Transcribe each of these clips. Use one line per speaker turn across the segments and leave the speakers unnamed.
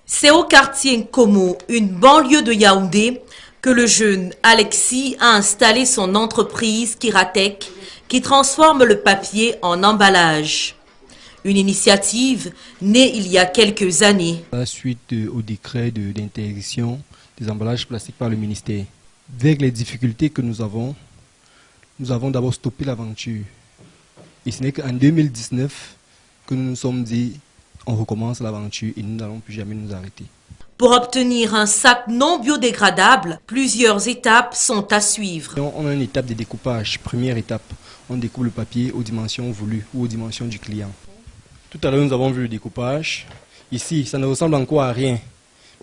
C'est au quartier Nkomo, une banlieue de Yaoundé, que le jeune Alexis a installé son entreprise Kiratech, qui transforme le papier en emballage. Une initiative née il y a quelques années.
Suite au décret d'interdiction des emballages plastiques par le ministère. Avec les difficultés que nous avons d'abord stoppé l'aventure. Et ce n'est qu'en 2019 que nous nous sommes dit on recommence l'aventure et nous n'allons plus jamais nous arrêter.
Pour obtenir un sac non biodégradable, plusieurs étapes sont à suivre.
On a une étape de découpage. Première étape, on découpe le papier aux dimensions voulues ou aux dimensions du client. Tout à l'heure, nous avons vu le découpage. Ici, ça ne ressemble encore à rien.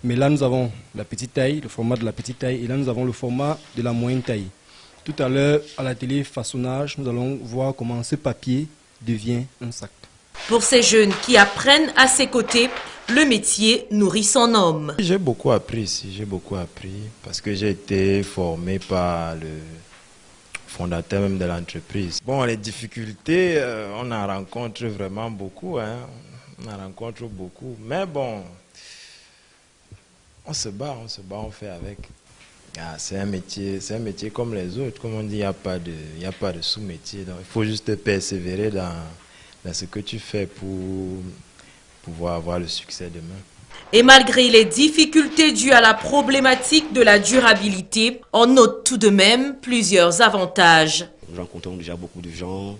Mais là, nous avons la petite taille, le format de la petite taille, et là, nous avons le format de la moyenne taille. Tout à l'heure, à l'atelier façonnage, nous allons voir comment ce papier devient un sac.
Pour ces jeunes qui apprennent à ses côtés, le métier nourrit son homme.
J'ai beaucoup appris ici, parce que j'ai été formé par le fondateur même de l'entreprise. Bon, les difficultés, on en rencontre vraiment beaucoup, mais bon, on se bat, on fait avec. C'est un métier comme les autres, comme on dit, il n'y a pas de sous-métier, donc il faut juste persévérer dans ce que tu fais pour pouvoir avoir le succès demain.
Et malgré les difficultés dues à la problématique de la durabilité, on note tout de même plusieurs avantages.
Nous rencontrons déjà beaucoup de gens,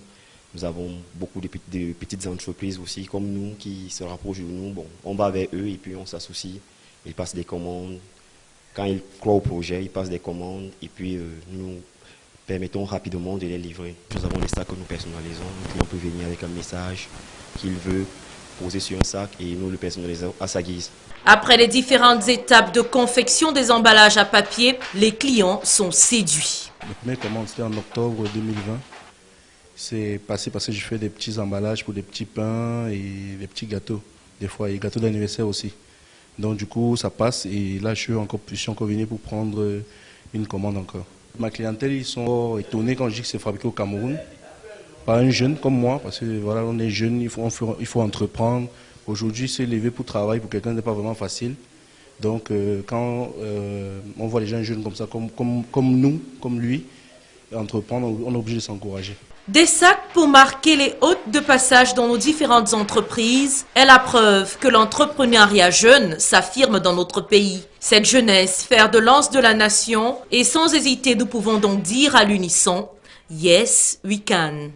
nous avons beaucoup de petites entreprises aussi comme nous qui se rapprochent de nous. Bon, on va vers eux et puis on s'associe, ils passent des commandes. Quand ils croient au projet, ils passent des commandes et puis nous permettons rapidement de les livrer. Nous avons des sacs que nous personnalisons, le client peut venir avec un message qu'il veut poser sur un sac et nous le personnalisons à sa guise.
Après les différentes étapes de confection des emballages à papier, les clients sont séduits.
La première commande, c'était en octobre 2020. C'est passé parce que je fais des petits emballages pour des petits pains et des petits gâteaux, des fois, et gâteaux d'anniversaire aussi. Donc du coup, ça passe et là, je suis encore venu pour prendre une commande encore. Ma clientèle, ils sont étonnés quand je dis que c'est fabriqué au Cameroun. Par un jeune comme moi, parce que voilà, on est jeune, il faut entreprendre. Aujourd'hui, se lever pour travailler pour quelqu'un n'est pas vraiment facile. Donc quand on voit les gens jeunes comme ça, comme nous, comme lui, entreprendre, on est obligé de s'encourager.
Des sacs pour marquer les hôtes de passage dans nos différentes entreprises est la preuve que l'entrepreneuriat jeune s'affirme dans notre pays. Cette jeunesse, fer de lance de la nation, et sans hésiter, nous pouvons donc dire à l'unisson, yes, we can.